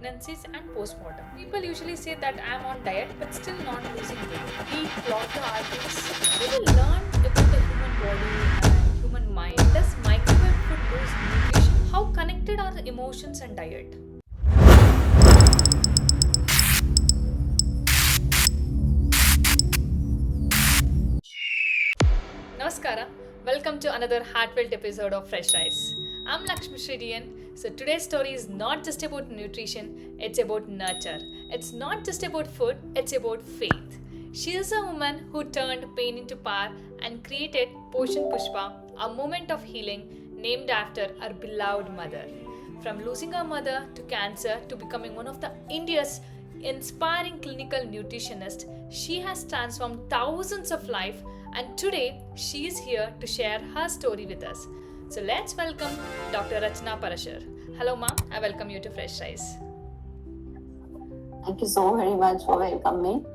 pregnancies and postpartum. People usually say that I'm on diet but still not losing weight. We plot the arguments. We will learn about the human body and human mind. Does microwave food lose nutrition? How connected are the emotions and diet? Namaskara. Welcome to another heartfelt episode of FreshRise. I'm Lakshmishree. So today's story is not just about nutrition, it's about nurture. It's not just about food, it's about faith. She is a woman who turned pain into power and created Poshan Pushpa, a moment of healing named after her beloved mother. From losing her mother to cancer to becoming one of the India's inspiring clinical nutritionist, she has transformed thousands of lives, and today she is here to share her story with us. So let's welcome Dr. Rachna Parashar. Hello ma'am, I welcome you to FreshRise. Thank you so very much for welcoming me.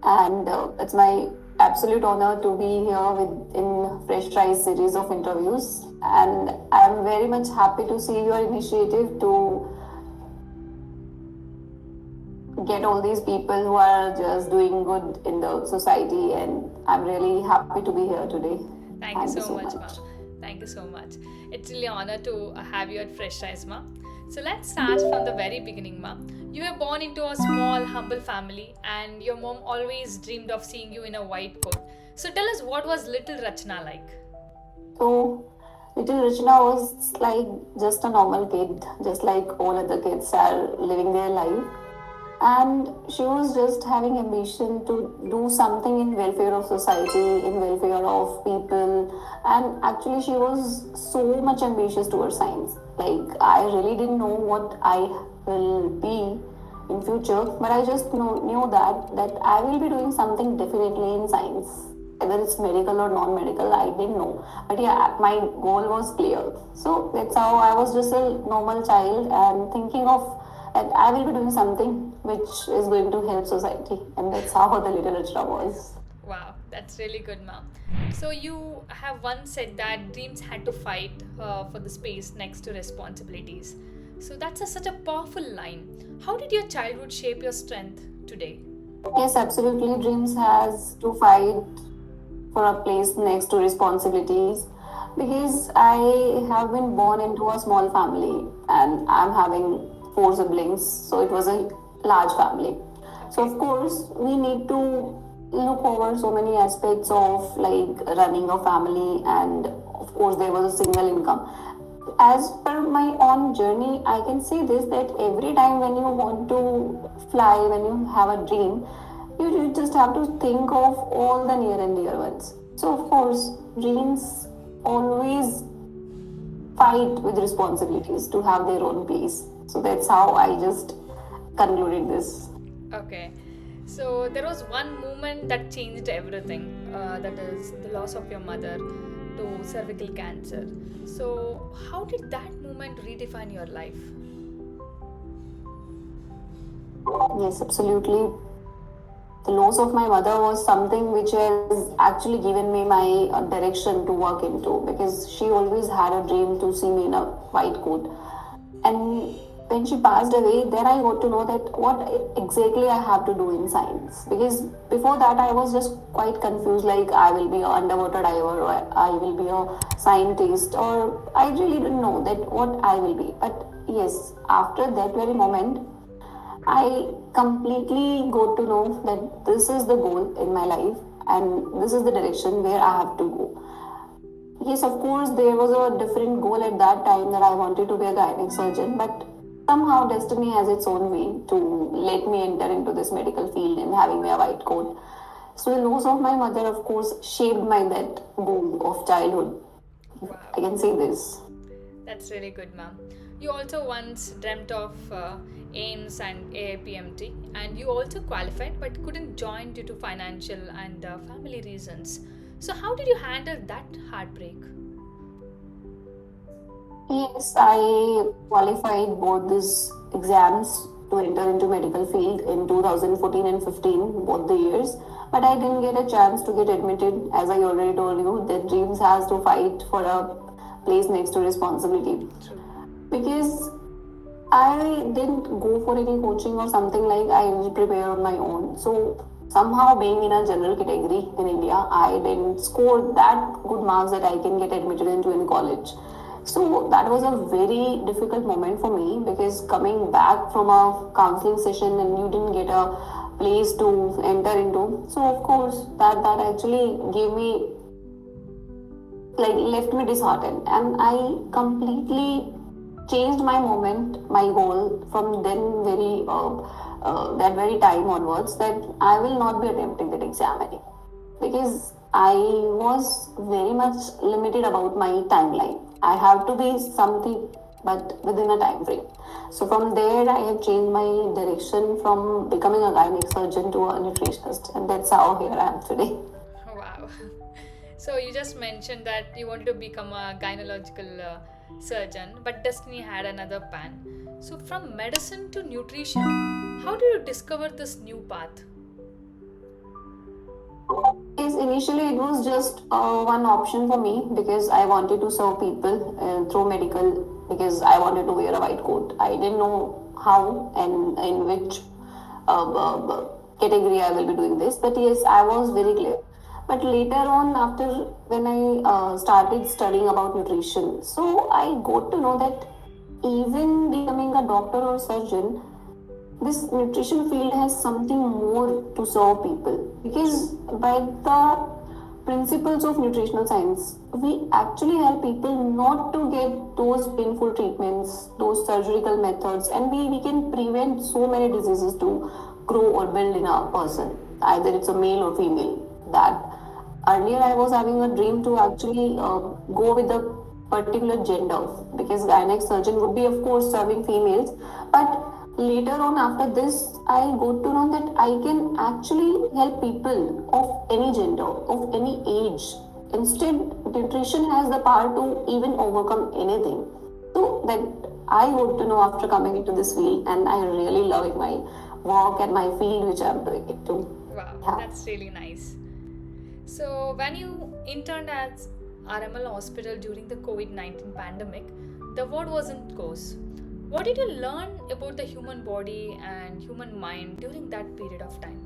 And it's my absolute honor to be here in FreshRise series of interviews. And I'm very much happy to see your initiative to get all these people who are just doing good in the society, and I'm really happy to be here today. Thank you so much, ma'am. Thank you so much. It's really an honor to have you at FreshRise, ma'am. So let's start from the very beginning, ma'am. You were born into a small, humble family, and your mom always dreamed of seeing you in a white coat. So tell us, what was little Rachna like? So, little Rachna was like just a normal kid, just like all other kids are living their life. And she was just having ambition to do something in welfare of society, in welfare of people. And actually she was so much ambitious towards science. Like, I really didn't know what I will be in future, but I just knew that I will be doing something definitely in science. Whether it's medical or non-medical, I didn't know. But yeah, my goal was clear. So that's how I was just a normal child and thinking of that I will be doing something which is going to help society. And that's how the little Rachna was. Wow, that's really good, ma'am. So you have once said that dreams had to fight for the space next to responsibilities. So that's such a powerful line. How did your childhood shape your strength today? Yes, absolutely. Dreams has to fight for a place next to responsibilities, because I have been born into a small family and I'm having 4 siblings, so it was a large family. So of course we need to look over so many aspects of like running a family, and of course there was a single income. As per my own journey, I can say this, that every time when you want to fly, when you have a dream, you just have to think of all the near and dear ones. So of course dreams always fight with responsibilities to have their own place. So that's how I just concluded this. Okay. So there was one moment that changed everything. That is the loss of your mother to cervical cancer. So how did that moment redefine your life? Yes, absolutely. The loss of my mother was something which has actually given me my direction to work into, because she always had a dream to see me in a white coat. And when she passed away, then I got to know that what exactly I have to do in science. Because before that, I was just quite confused, like I will be an underwater diver, or I will be a scientist, or I really didn't know that what I will be. But yes, after that very moment, I completely got to know that this is the goal in my life and this is the direction where I have to go. Yes, of course, there was a different goal at that time that I wanted to be a gynec surgeon, but somehow destiny has its own way to let me enter into this medical field and having me a white coat. So the loss of my mother, of course, shaped my that goal of childhood. Wow. I can say this. That's really good, ma'am. You also once dreamt of AIIMS and AIPMT, and you also qualified but couldn't join due to financial and family reasons. So, how did you handle that heartbreak? Yes, I qualified both these exams to enter into medical field in 2014 and 15, both the years. But I didn't get a chance to get admitted, as I already told you, that dreams has to fight for a place next to responsibility. True. Because I didn't go for any coaching or something, like I will prepare on my own. So somehow, being in a general category in India, I didn't score that good marks that I can get admitted into in college. So that was a very difficult moment for me, because coming back from a counseling session and you didn't get a place to enter into. So of course that actually gave me, like, left me disheartened, and I completely changed my moment, my goal from then very that very time onwards, that I will not be attempting that exam anymore, because I was very much limited about my timeline. I have to be something, but within a time frame. So from there I have changed my direction from becoming a gynec surgeon to a nutritionist, and that's how here I am today. Wow. So you just mentioned that you wanted to become a gynecological surgeon, but destiny had another plan. So from medicine to nutrition, how did you discover this new path? Yes, initially it was just one option for me, because I wanted to serve people through medical, because I wanted to wear a white coat. I didn't know how and in which category I will be doing this, but yes, I was very clear. But later on, after when I started studying about nutrition, so I got to know that even becoming a doctor or surgeon, this nutrition field has something more to serve people, because by the principles of nutritional science, we actually help people not to get those painful treatments, those surgical methods, and we can prevent so many diseases to grow or build in a person, either it's a male or female. That earlier I was having a dream to actually go with a particular gender, because gynec surgeon would be of course serving females. But later on, after this, I got to know that I can actually help people of any gender, of any age. Instead, nutrition has the power to even overcome anything. So that I got to know after coming into this field, and I really loving my work and my field which I'm doing it too. Wow, Yeah. that's really nice. So, when you interned at RML Hospital during the COVID 19 pandemic, the word wasn't course. What did you learn about the human body and human mind during that period of time?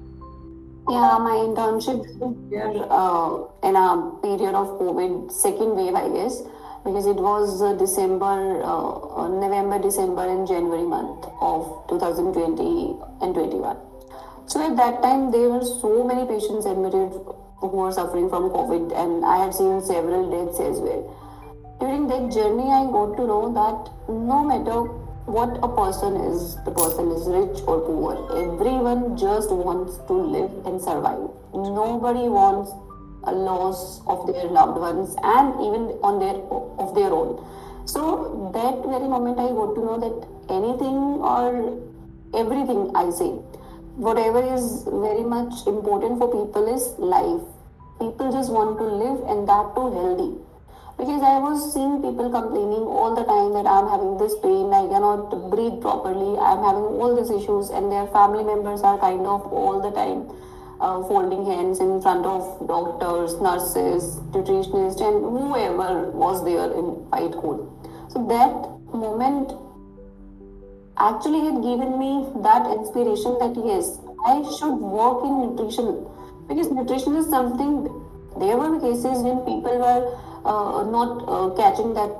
Yeah, my internship was here in a period of COVID, second wave, I guess, because it was November, December, and January month of 2020 and 21. So at that time, there were so many patients admitted who were suffering from COVID, and I had seen several deaths as well. During that journey, I got to know that no matter what a person is, the person is rich or poor, everyone just wants to live and survive. Nobody wants a loss of their loved ones, and even on their of their own. So that very moment, I got to know that anything or everything, I say, whatever is very much important for people is life. People just want to live, and that too healthy. Because I was seeing people complaining all the time that I'm having this pain, I cannot breathe properly, I'm having all these issues, and their family members are kind of all the time folding hands in front of doctors, nurses, nutritionists, and whoever was there in white coat. So that moment actually had given me that inspiration that yes, I should work in nutrition, because nutrition is something. There were cases when people were not catching that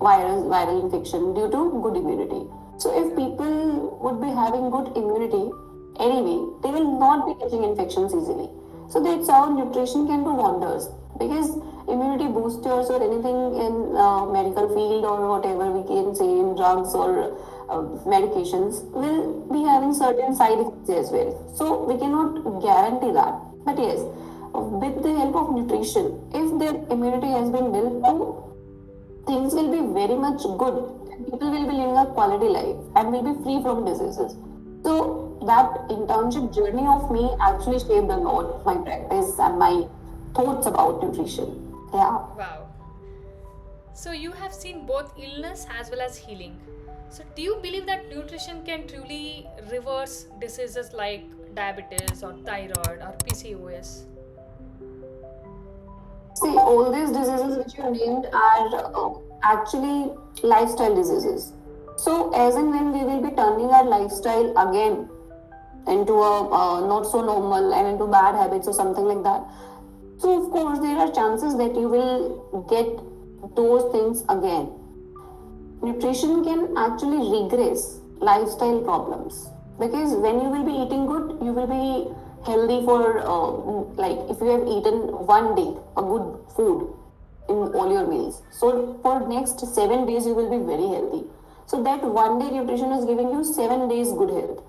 viral infection due to good immunity. So if people would be having good immunity anyway, they will not be catching infections easily. So that's how nutrition can do wonders, because immunity boosters or anything in medical field or whatever we can say in drugs or medications will be having certain side effects as well. So we cannot guarantee that. But yes, with the help of nutrition, if their immunity has been built, things will be very much good. People will be living a quality life and will be free from diseases. So that internship journey of me actually shaped a lot my practice and my thoughts about nutrition. Yeah. Wow. So, you have seen both illness as well as healing. So, do you believe that nutrition can truly reverse diseases like diabetes or thyroid or PCOS? See, all these diseases which you named are actually lifestyle diseases. So as and when we will be turning our lifestyle again into a not so normal and into bad habits or something like that, so of course there are chances that you will get those things again. Nutrition can actually regress lifestyle problems, because when you will be eating good, you will be healthy for like if you have eaten one day a good food in all your meals, so for next 7 days you will be very healthy. So that one day nutrition is giving you 7 days good health.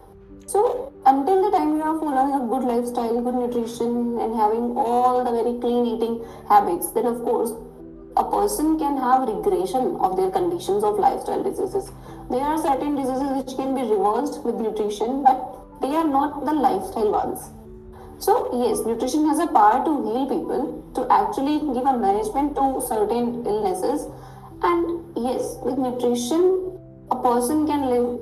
So until the time you are following a good lifestyle, good nutrition, and having all the very clean eating habits, then of course a person can have regression of their conditions of lifestyle diseases. There are certain diseases which can be reversed with nutrition, but they are not the lifestyle ones. So yes, nutrition has a power to heal people, to actually give a management to certain illnesses. And yes, with nutrition, a person can live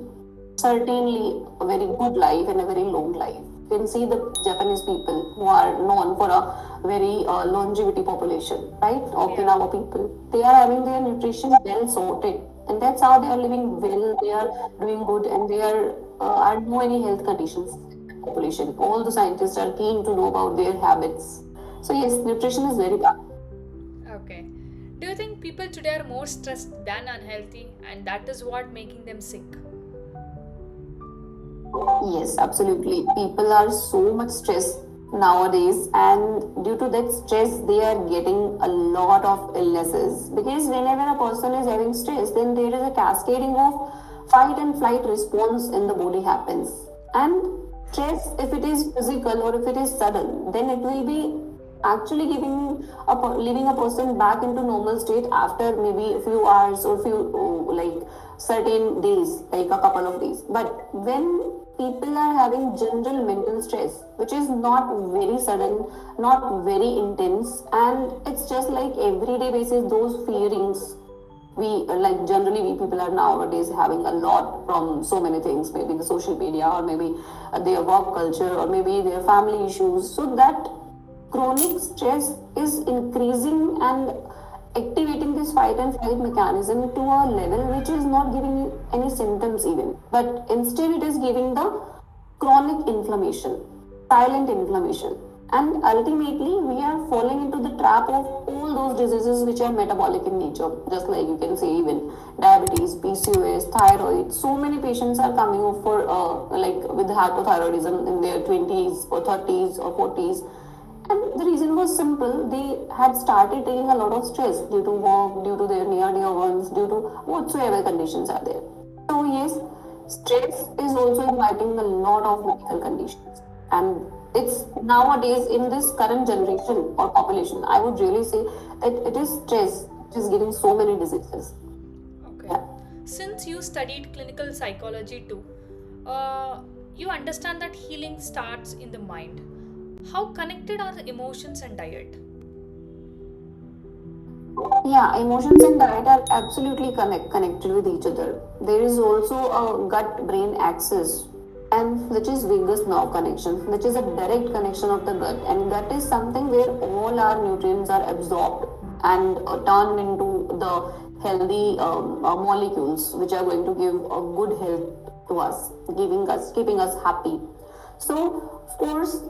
certainly a very good life and a very long life. You can see the Japanese people who are known for a very longevity population, right? Okinawa people. They are having their nutrition well sorted, and that's how they are living well. They are doing good, and there are no any health conditions population. All the scientists are keen to know about their habits. So yes, nutrition is very bad. Okay. Do you think people today are more stressed than unhealthy, and that is what making them sick? Yes, absolutely. People are so much stressed nowadays, and due to that stress, they are getting a lot of illnesses. Because whenever a person is having stress, then there is a cascading of fight and flight response in the body happens. And stress, if it is physical or if it is sudden, then it will be actually leaving a person back into normal state after maybe a few hours or few like certain days, like a couple of days. But when people are having general mental stress, which is not very sudden, not very intense, and it's just like everyday basis, those feelings we like generally we people are nowadays having a lot from so many things, maybe the social media or maybe their work culture or maybe their family issues, so that chronic stress is increasing and activating this fight and flight mechanism to a level which is not giving you any symptoms even, but instead it is giving the chronic inflammation, silent inflammation. And ultimately, we are falling into the trap of all those diseases which are metabolic in nature. Just like you can say, even diabetes, PCOS, thyroid. So many patients are coming up for like with hypothyroidism in their 20s or 30s or 40s. And the reason was simple. They had started taking a lot of stress due to work, due to their near dear ones, due to whatsoever conditions are there. So yes, stress is also inviting a lot of medical conditions. And it's nowadays in this current generation or population, I would really say that it is stress which is giving so many diseases. Okay. Yeah. Since you studied clinical psychology too, you understand that healing starts in the mind. How connected are the emotions and diet? Yeah, emotions and diet are absolutely connected with each other. There is also a gut brain axis, and which is vagus nerve connection, which is a direct connection of the gut. And gut is something where all our nutrients are absorbed and turned into the healthy molecules, which are going to give a good health to us, keeping us happy. So, of course,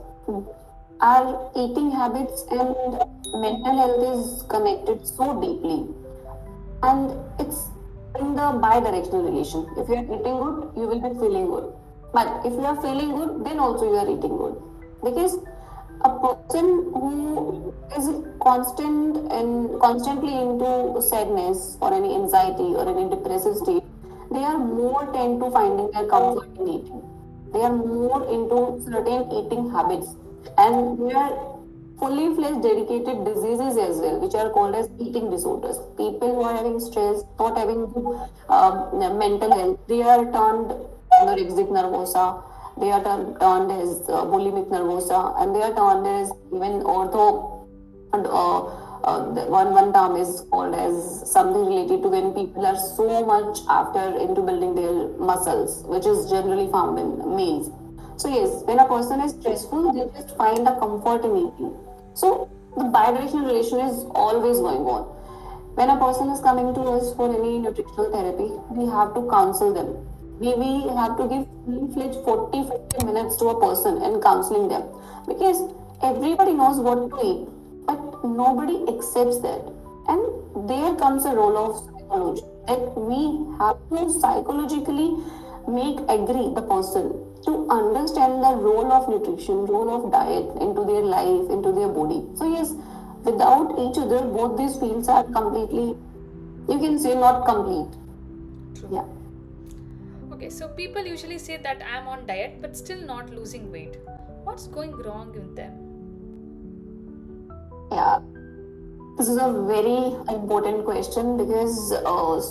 our eating habits and mental health is connected so deeply, and it's in the bi-directional relation. If you are eating good, you will be feeling good, but if you are feeling good, then also you are eating good, because a person who is constantly into sadness or any anxiety or any depressive state, they are more tend to finding their comfort in eating. They are more into certain eating habits, and they are fully fledged dedicated diseases as well, which are called as eating disorders. People who are having stress, not having good mental health, they are turned anorexic nervosa, they are turned as bulimic nervosa, and they are turned as even ortho. And one term is called as something related to when people are so much after into building their muscles, which is generally found in males. So yes, when a person is stressful, they just find a comfort in eating. So the bidirectional relation is always going on. When a person is coming to us for any nutritional therapy, we have to counsel them. We have to give full-fledged 40-50 minutes to a person and counseling them, because everybody knows what to eat, but nobody accepts that. And there comes a role of psychology, that we have to psychologically make agree the person to understand the role of nutrition, role of diet into their life, into their body. So yes, without each other, both these fields are completely, you can say, not complete. True. Yeah. Okay, so people usually say that I'm on diet but still not losing weight. What's going wrong with them? Yeah. This is a very important question, because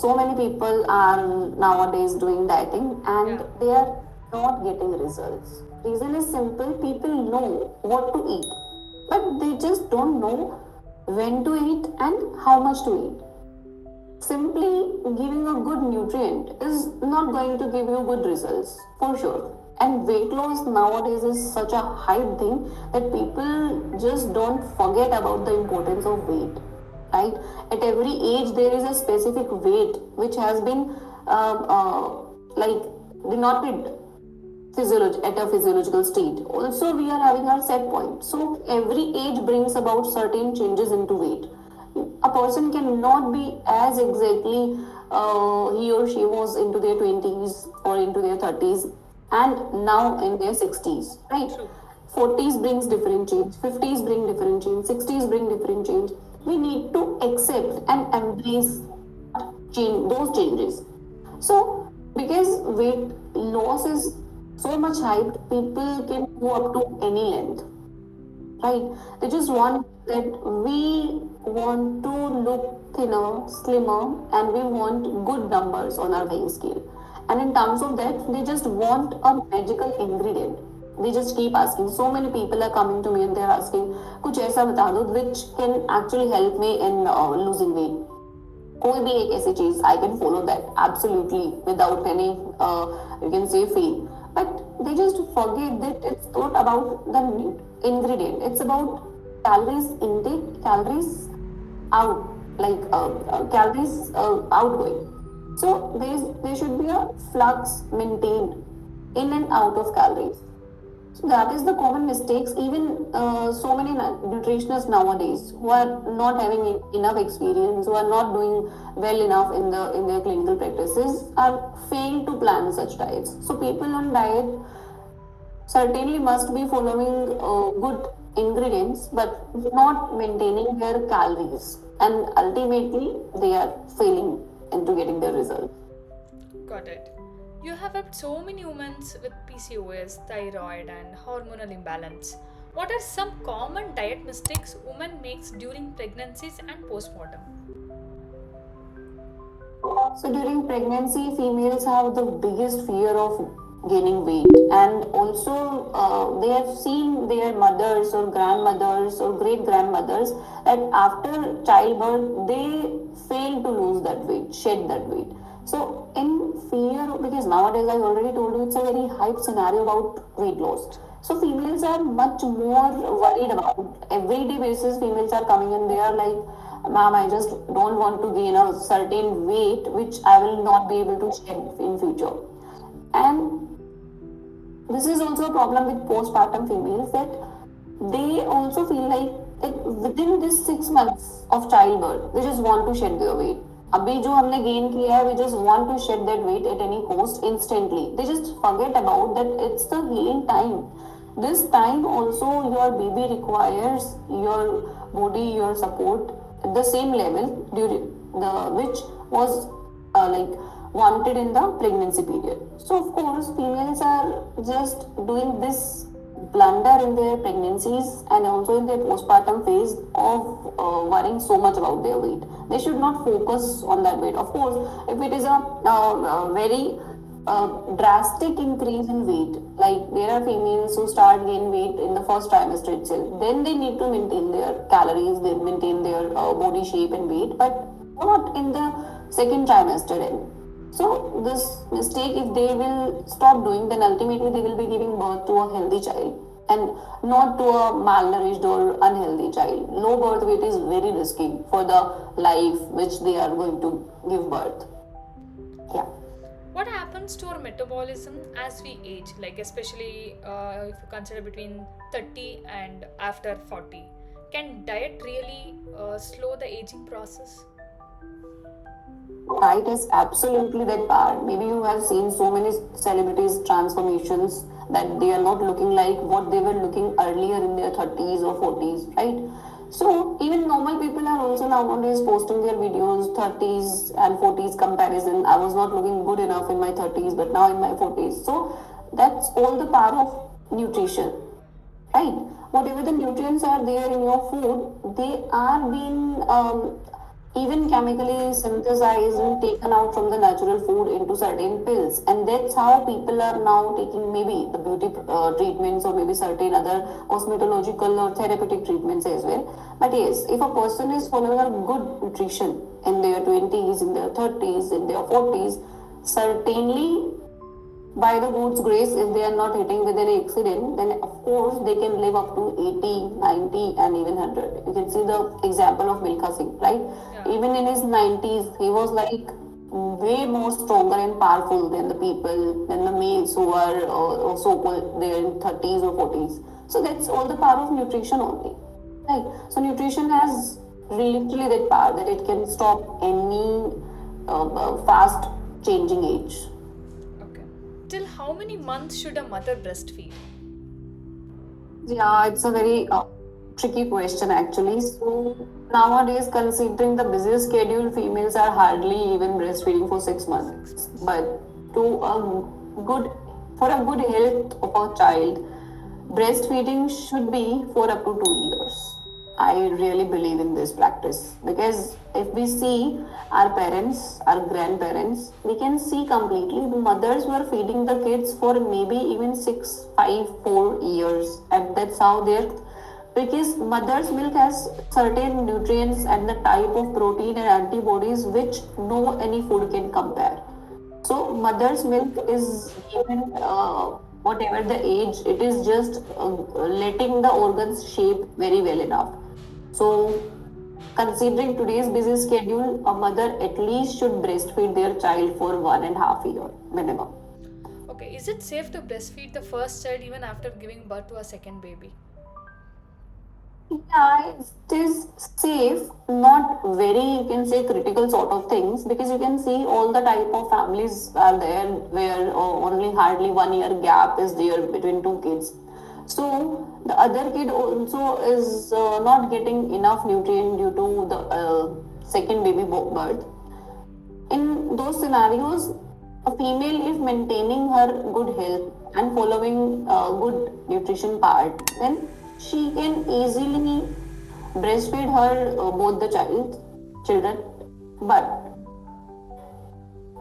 so many people are nowadays doing dieting and Yeah. they are not getting results. Reason is simple: people know what to eat, but they just don't know when to eat and how much to eat. Simply giving a good nutrient is not going to give you good results, for sure. And weight loss nowadays is such a hype thing that people just don't forget about the importance of weight, right? At every age, there is a specific weight which has been like denoted at a physiological state. Also, we are having our set point. So every age brings about certain changes into weight. A person cannot be as exactly he or she was into their 20s or into their 30s and now in their 60s, right? True. 40s brings different change, 50s bring different change, 60s bring different change. We need to accept and embrace those changes. So, because weight loss is so much hyped, people can go up to any length, right? They just want that we want to look thinner, slimmer, and we want good numbers on our weighing scale. And in terms of that, they just want a magical ingredient. They just keep asking. So many people are coming to me and they're asking, "कुछ ऐसा बता दो which can actually help me in losing weight." कोई भी एक ऐसी चीज I can follow that absolutely without any you can say fail, but they just forget that it's not about the ingredient, it's about calories intake, calories out, like calories outgoing. So there should be a flux maintained in and out of calories. So that is the common mistakes. Even so many nutritionists nowadays who are not having enough experience, who are not doing well enough in their clinical practices, are failing to plan such diets. So people on diet certainly must be following good ingredients, but not maintaining their calories, and ultimately they are failing into getting their results. Got it. You have helped so many women with PCOS, thyroid, and hormonal imbalance. What are some common diet mistakes women makes during pregnancies and postpartum? So during pregnancy, females have the biggest fear of gaining weight, and also they have seen their mothers or grandmothers or great grandmothers that after childbirth they fail to lose that weight, shed that weight. So in fear, because nowadays I already told you it's a very hype scenario about weight loss. So females are much more worried about everyday basis. Females are coming and they are like, "Ma'am, I just don't want to gain a certain weight which I will not be able to shed in future." And this is also a problem with postpartum females, that they also feel like that within this 6 months of childbirth, they just want to shed their weight. अभी जो हमने gain किया है, we just want to shed that weight at any cost instantly. They just forget about that it's the healing time. This time also your baby requires your body, your support at the same level during the which was like wanted in the pregnancy period. So of course females are just doing this blunder in their pregnancies and also in their postpartum phase of worrying so much about their weight. They should not focus on that weight. Of course, if it is a very drastic increase in weight, like there are females who start gain weight in the first trimester itself, then they need to maintain their calories, they maintain their body shape and weight, but not in the second trimester end. So this mistake, if they will stop doing, then ultimately they will be giving birth to a healthy child. and not to a malnourished or unhealthy child. Low birth weight is very risky for the life which they are going to give birth. Yeah. What happens to our metabolism as we age, like especially if you consider between 30 and after 40? Can diet really slow the aging process? Diet is absolutely that part. Maybe you have seen so many celebrities' transformations that they are not looking like what they were looking earlier in their 30s or 40s, right? So, even normal people are also nowadays posting their videos, 30s and 40s comparison. I was not looking good enough in my 30s, but now in my 40s. So, that's all the power of nutrition, right? Whatever the nutrients are there in your food, they are being even chemically synthesized and taken out from the natural food into certain pills, and that's how people are now taking maybe the beauty treatments or maybe certain other cosmetological or therapeutic treatments as well. But yes, if a person is following a good nutrition in their 20s, in their 30s, in their 40s, certainly by the God's grace, if they are not hitting with any accident, then of course they can live up to 80, 90, and even 100. You can see the example of Milkha Singh, right? Yeah. Even in his 90s, he was like way more stronger and powerful than the people, than the males who are so-called there in 30s or 40s. So that's all the power of nutrition only, right? So nutrition has literally that power that it can stop any fast changing age. Okay. Till how many months should a mother breastfeed? Yeah, it's a very tricky question actually. So nowadays, considering the busy schedule, females are hardly even breastfeeding for 6 months. But to a good, for a good health of a child, breastfeeding should be for up to 2 years. I really believe in this practice because if we see our parents, our grandparents, we can see completely the mothers were feeding the kids for maybe even 6, 5, 4 years, and that's how they're, because mother's milk has certain nutrients and the type of protein and antibodies which no any food can compare. So mother's milk is given whatever the age, it is just letting the organs shape very well enough. So considering today's busy schedule, a mother at least should breastfeed their child for 1.5 year minimum. Okay, is it safe to breastfeed the first child even after giving birth to a second baby? Yeah, it is safe, not very, you can say, critical sort of things, because you can see all the type of families are there where only hardly 1 year gap is there between two kids. So the other kid also is not getting enough nutrient due to the second baby birth. In those scenarios, a female, if maintaining her good health and following good nutrition part, then she can easily breastfeed her both the children. But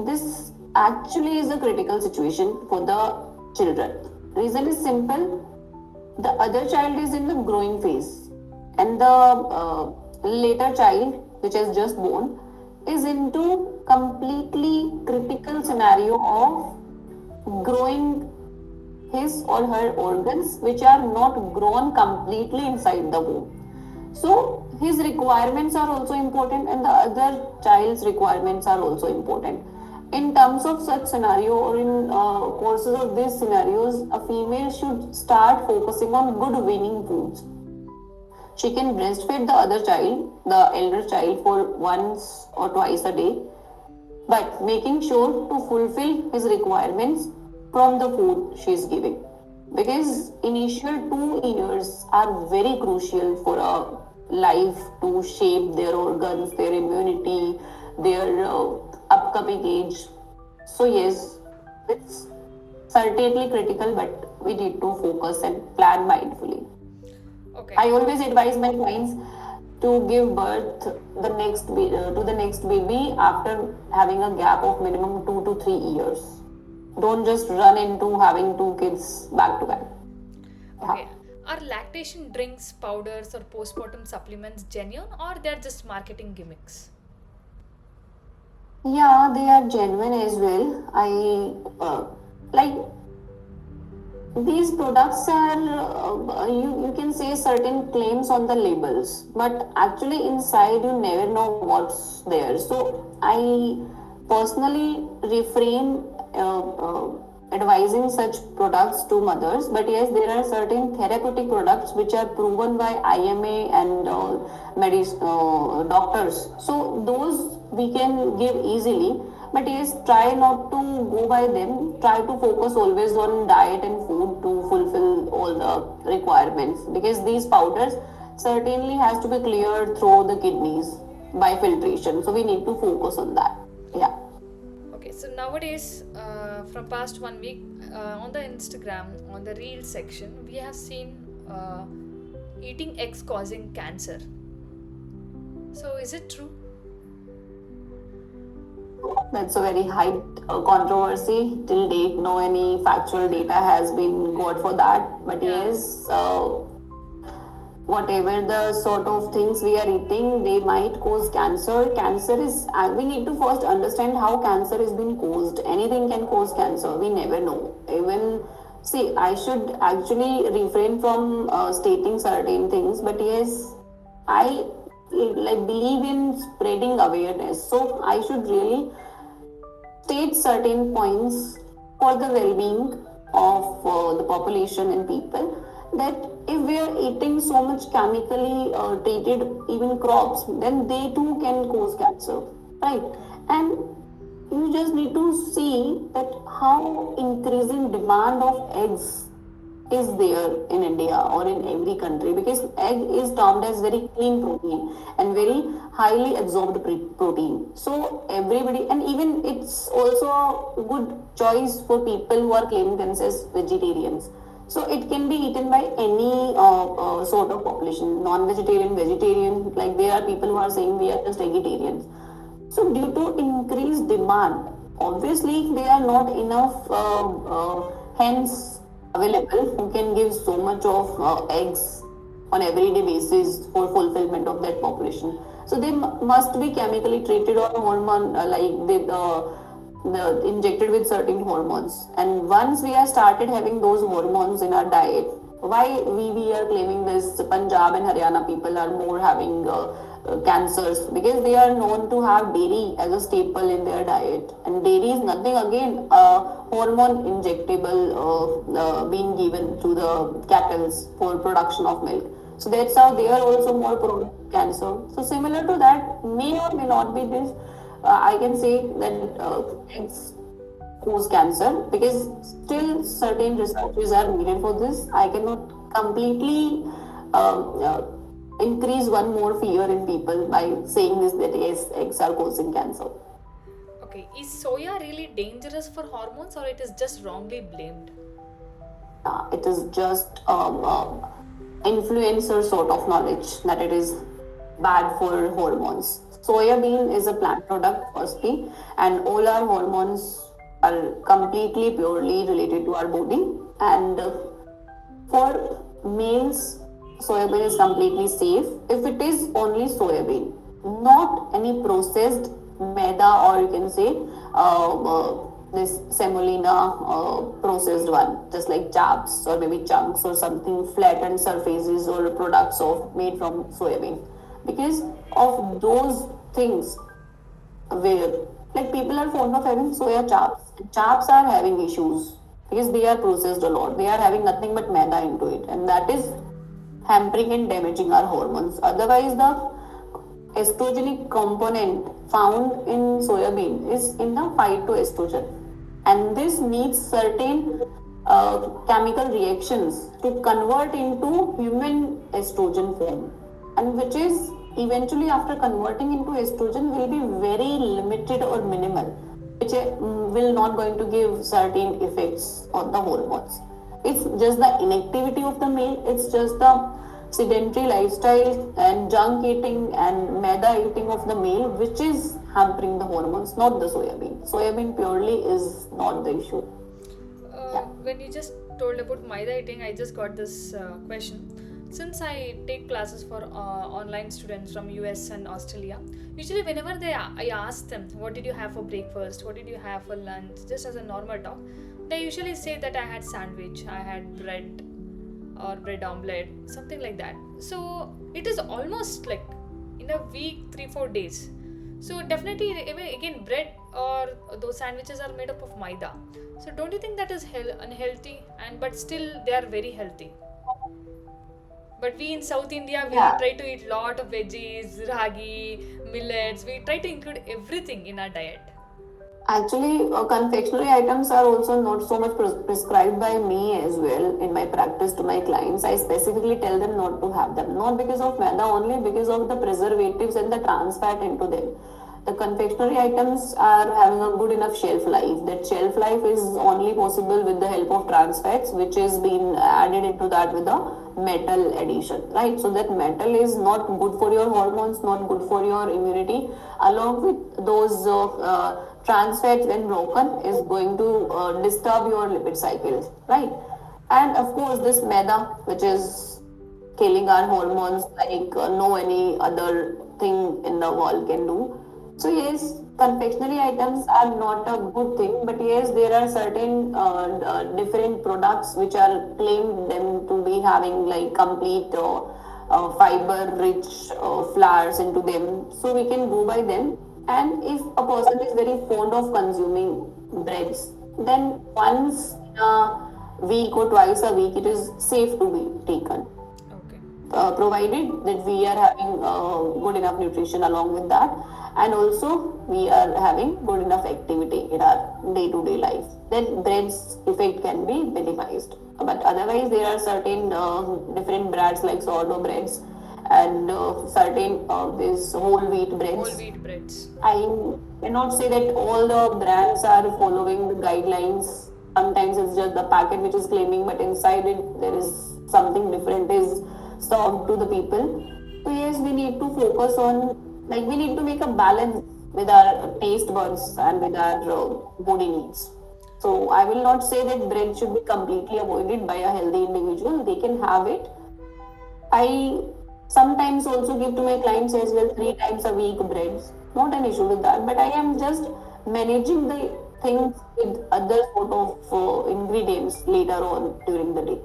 this actually is a critical situation for the children. Reason is simple: the other child is in the growing phase, and the later child, which is just born, is into completely critical scenario of growing his or her organs, which are not grown completely inside the womb. So his requirements are also important, and the other child's requirements are also important. In terms of such scenario, or in courses of these scenarios, a female should start focusing on good weaning foods. She can breastfeed the other child, the elder child, for once or twice a day, but making sure to fulfill his requirements from the food she is giving. Because initial 2 years are very crucial for a life to shape their organs, their immunity, their upcoming age. So yes, it's certainly critical, but we need to focus and plan mindfully. Okay. I always advise my clients to give birth to the next baby after having a gap of minimum 2 to 3 years. Don't just run into having two kids back to back. Okay. Are lactation drinks, powders, or postpartum supplements genuine, or they're just marketing gimmicks? Yeah, they are genuine as well. I like These products are, you can say certain claims on the labels, but actually inside you never know what's there. So I personally refrain advising such products to mothers. But yes, there are certain therapeutic products which are proven by IMA and doctors. So those we can give easily. But yes, try not to go by them. Try to focus always on diet and food to fulfill all the requirements, because these powders certainly has to be cleared through the kidneys by filtration. So we need to focus on that. Yeah. Okay, so nowadays, from past 1 week, on the Instagram, on the Reels section, we have seen eating eggs causing cancer. So is it true? That's a very high controversy. Till date, no any factual data has been got for that. But Yeah. yes, whatever the sort of things we are eating, they might cause cancer. Cancer is, we need to first understand how cancer is being caused. Anything can cause cancer. We never know. Even, see, I should actually refrain from stating certain things. But yes, I like believe in spreading awareness. So I should really state certain points for the well-being of the population and people, that if we are eating so much chemically treated even crops, then they too can cause cancer, right? And you just need to see that how increasing demand of eggs is there in India or in every country, because egg is termed as very clean protein and very highly absorbed protein. So everybody, and even it's also a good choice for people who are claiming themselves as vegetarians. So it can be eaten by any sort of population, non-vegetarian, vegetarian. Like there are people who are saying we are just vegetarians. So due to increased demand, obviously there are not enough hens available who can give so much of eggs on everyday basis for fulfillment of that population. So they must be chemically treated or hormone the injected with certain hormones. And once we have started having those hormones in our diet, why we are claiming this Punjab and Haryana people are more having cancers, because they are known to have dairy as a staple in their diet, and dairy is nothing again hormone injectable being given to the cattle for production of milk. So that's how they are also more prone to cancer. So similar to that, may or may not be this. I can say that eggs cause cancer, because still certain researches are needed for this. I cannot completely increase one more fear in people by saying this, that yes, eggs are causing cancer. Okay, is soya really dangerous for hormones or it is just wrongly blamed? It is just influencer sort of knowledge that it is bad for hormones. Soya bean is a plant product, firstly, and all our hormones are completely purely related to our body. And for males, soybean is completely safe if it is only soybean, not any processed maida, or you can say this semolina processed one, just like chaps or maybe chunks or something flattened surfaces or products of made from soybean. Because of those things, where like people are fond of having soya chaps. Chaps are having issues because they are processed a lot. They are having nothing but maida into it, and that is hampering and damaging our hormones. Otherwise, the estrogenic component found in soybean is in the phytoestrogen, and this needs certain chemical reactions to convert into human estrogen form, and which is eventually after converting into estrogen will be very limited or minimal, which will not going to give certain effects on the hormones. It's just the inactivity of the male, it's just the sedentary lifestyle and junk eating and maida eating of the male which is hampering the hormones, not the soybean. Soybean purely is not the issue. When you just told about maida eating, I just got this question. Since I take classes for online students from US and Australia, usually whenever I ask them, what did you have for breakfast, what did you have for lunch, just as a normal talk, they usually say that I had sandwich, I had bread or bread omelette, something like that. So it is almost like in a week, 3-4 days. So definitely, again, bread or those sandwiches are made up of maida. So don't you think that is unhealthy? And but still they are very healthy. But we in South India, we Yeah. try to eat lot of veggies, ragi, millets. We try to include everything in our diet. Actually, confectionery items are also not so much prescribed by me as well in my practice to my clients. I specifically tell them not to have them, not because of maida, only because of the preservatives and the trans fat into them. The confectionery items are having a good enough shelf life. That shelf life is only possible with the help of trans fats, which is being added into that with the metal addition, right? So that metal is not good for your hormones, not good for your immunity. Along with those trans fats, when broken, is going to disturb your lipid cycle, right? And of course, this maida, which is killing our hormones like no any other thing in the world can do. So yes, confectionery items are not a good thing, but yes, there are certain different products which are claimed them to be having like complete fiber-rich flours into them. So we can go by them. And if a person is very fond of consuming breads, then once in a week or twice a week, it is safe to be taken, Okay. provided that we are having good enough nutrition along with that, and also we are having good enough activity in our day-to-day life, then bread's effect can be minimized. But otherwise, there are certain different brands like sourdough breads and certain these whole wheat Whole breads. wheat breads. I cannot say that all the brands are following the guidelines. Sometimes it's just the packet which is claiming, but inside it there is something different is served to the people. So yes, we need to focus on, like, we need to make a balance with our taste buds and with our body needs. So I will not say that bread should be completely avoided by a healthy individual. They can have it. I sometimes also give to my clients as well 3 times a week breads. Not an issue with that, but I am just managing the things with other sort of ingredients later on during the day.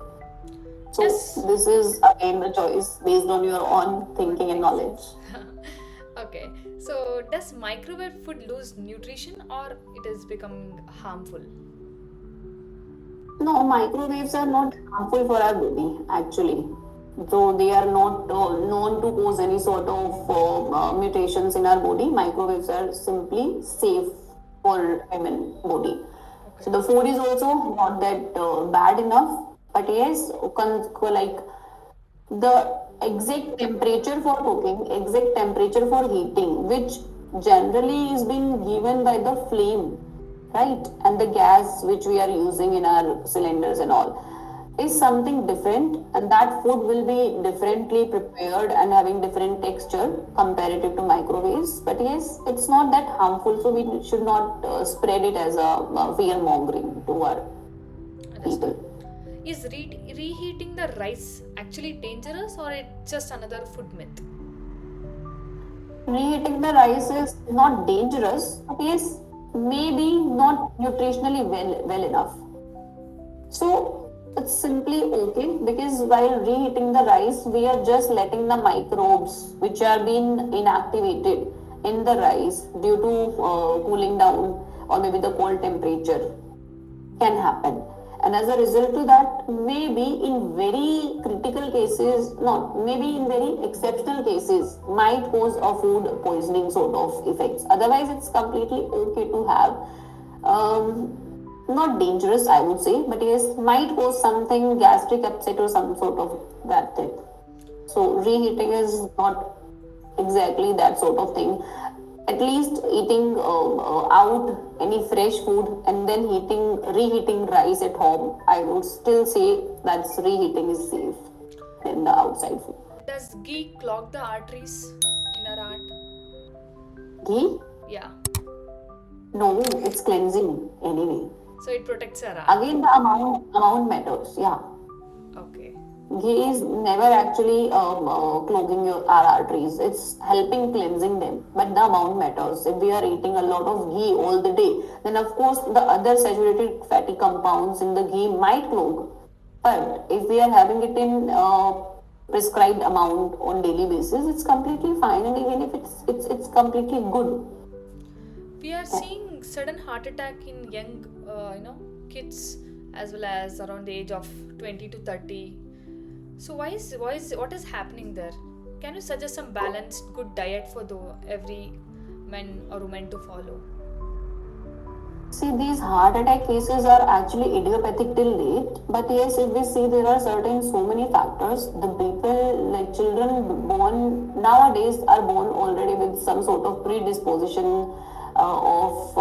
So Does this is again the choice based on your own thinking and knowledge. okay. So does microwave food lose nutrition or it is becoming harmful? No, microwaves are not harmful for our body actually. So they are not known to cause any sort of mutations in our body. Microwaves are simply safe for human body. Okay. So the food is also not that bad enough, but yes, like the exact temperature for cooking, exact temperature for heating, which generally is being given by the flame, right? And the gas which we are using in our cylinders and all is something different, and that food will be differently prepared and having different texture comparative to microwaves. But yes, it's not that harmful, so we should not spread it as a fear mongering to our Understood. people. Is reheating the rice actually dangerous or it's just another food myth? Reheating the rice is not dangerous, but yes, maybe not nutritionally well enough. So it's simply okay because while reheating the rice, we are just letting the microbes which are being inactivated in the rice due to cooling down or maybe the cold temperature can happen. And as a result to that, maybe in very critical cases, not maybe in very exceptional cases, might cause a food poisoning sort of effects. Otherwise, it's completely okay to have. Not dangerous, I would say, but yes, might cause something gastric upset or some sort of that thing. So reheating is not exactly that sort of thing. At least eating out any fresh food and then reheating rice at home, I would still say that's reheating is safe than the outside food. Does ghee clog the arteries in our heart? Ghee? Yeah. No, it's cleansing anyway. So it protects our heart. Again, the amount matters. Yeah. Okay. Ghee is never actually clogging our arteries. It's helping cleansing them. But the amount matters. If we are eating a lot of ghee all the day, then of course the other saturated fatty compounds in the ghee might clog. But if we are having it in prescribed amount on daily basis, it's completely fine. And even if it's completely good. We are seeing sudden heart attack in young, kids as well as around the age of 20 to 30. So what is happening there? Can you suggest some balanced, good diet for every man or woman to follow? See, these heart attack cases are actually idiopathic till date, but yes, if we see there are certain so many factors. The people, like children born nowadays, are born already with some sort of predisposition of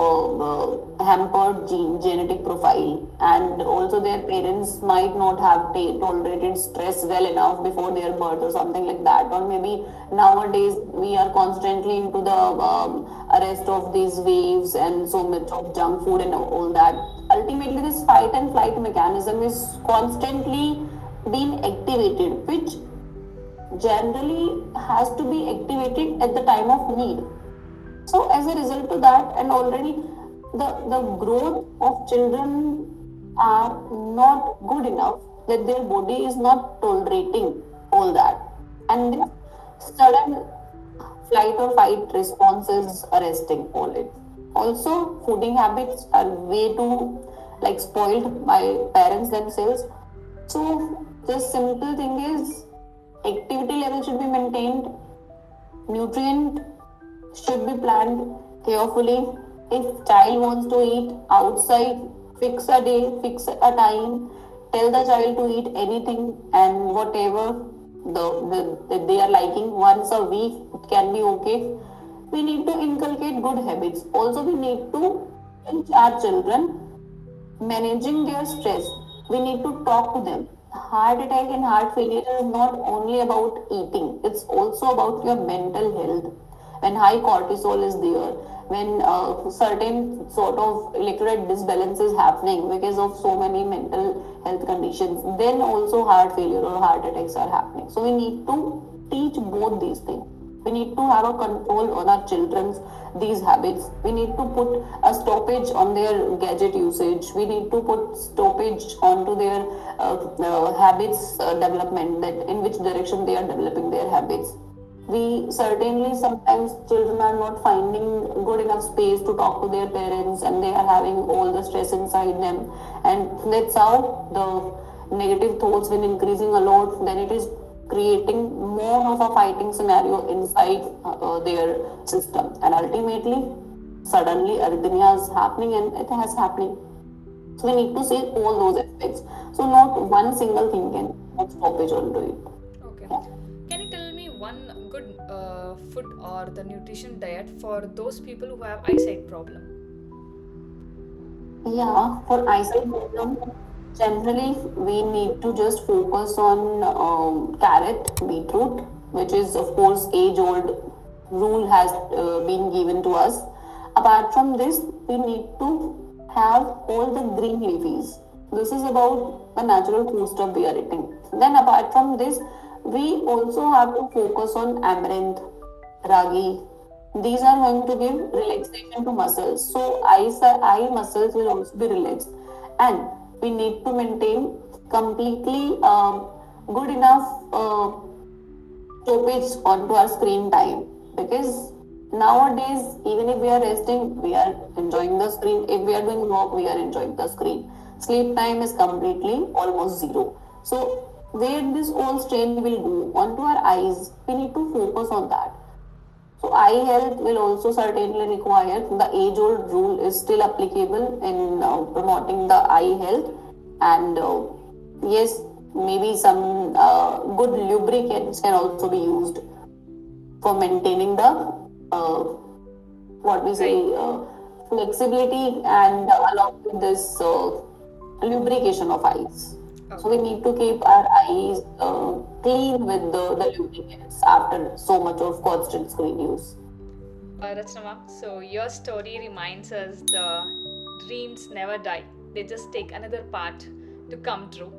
hampered genetic profile, and also their parents might not have tolerated stress well enough before their birth or something like that, or maybe nowadays we are constantly into the arrest of these waves and so much of junk food and all that. Ultimately, this fight and flight mechanism is constantly being activated, which generally has to be activated at the time of need. So as a result of that, and already the growth of children are not good enough, that their body is not tolerating all that, and this sudden flight or fight response is arresting all it. Also, fooding habits are way too like spoiled by parents themselves. So the simple thing is activity level should be maintained, nutrient should be planned carefully. If child wants to eat outside, fix a day, fix a time, tell the child to eat anything and whatever that they are liking once a week, it can be okay. We need to inculcate good habits. Also, we need to teach our children managing their stress. We need to talk to them. Heart attack and heart failure is not only about eating, it's also about your mental health. When high cortisol is there, when certain sort of electrolyte disbalance is happening because of so many mental health conditions, then also heart failure or heart attacks are happening. So we need to teach both these things. We need to have a control on our children's these habits. We need to put a stoppage on their gadget usage. We need to put stoppage onto their habits development, that in which direction they are developing their habits. We certainly sometimes children are not finding good enough space to talk to their parents, and they are having all the stress inside them, and that's how the negative thoughts when increasing a lot, then it is creating more of a fighting scenario inside their system, and ultimately suddenly arrhythmia is happening, and it has happening. So we need to see all those aspects. So not one single thing can put stoppage onto it. Okay. Yeah. Can you tell me one good food or the nutrition diet for those people who have eyesight problem? Yeah, for eyesight problem, generally we need to just focus on carrot, beetroot, which is of course age-old rule has been given to us. Apart from this, we need to have all the green leafies. This is about the natural food stuff we are eating. Then apart from this, we also have to focus on amaranth, ragi. These are going to give relaxation to muscles. So eye muscles will also be relaxed. And we need to maintain completely good enough stoppage onto our screen time, because nowadays even if we are resting, we are enjoying the screen. If we are doing work, we are enjoying the screen. Sleep time is completely almost zero. So where this all strain will go onto our eyes, we need to focus on that. So eye health will also certainly require, the age-old rule is still applicable in promoting the eye health, and yes, maybe some good lubricants can also be used for maintaining the uh, what we say Right. flexibility, and along with this lubrication of eyes. So we Okay. need to keep our eyes clean with the lubricants after so much of constant screen use. Rachna ma'am, so your story reminds us the dreams never die. They just take another part to come true.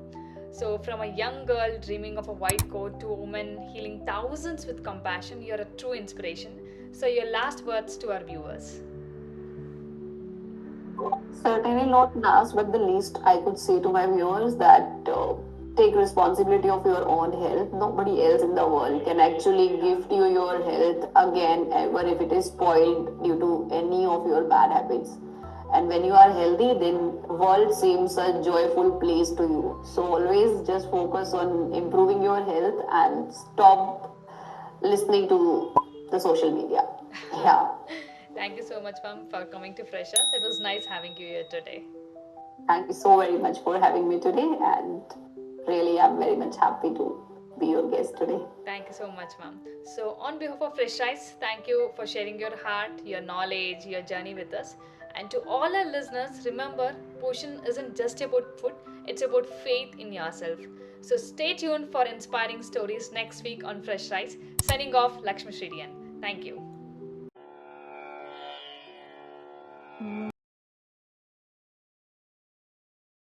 So, from a young girl dreaming of a white coat to a woman healing thousands with compassion, you're a true inspiration. So, your last words to our viewers. Certainly not last, but the least I could say to my viewers that take responsibility of your own health. Nobody else in the world can actually gift you your health again ever if it is spoiled due to any of your bad habits. And when you are healthy, then world seems a joyful place to you. So always just focus on improving your health and stop listening to the social media. Yeah. Thank you so much, ma'am, for coming to Freshers. It was nice having you here today. Thank you so very much for having me today, and really, I'm very much happy to be your guest today. Thank you so much, ma'am. So, on behalf of FreshRise, thank you for sharing your heart, your knowledge, your journey with us. And to all our listeners, remember, Poshan isn't just about food, it's about faith in yourself. So, stay tuned for inspiring stories next week on FreshRise. Signing off, Lakshmishree. Thank you.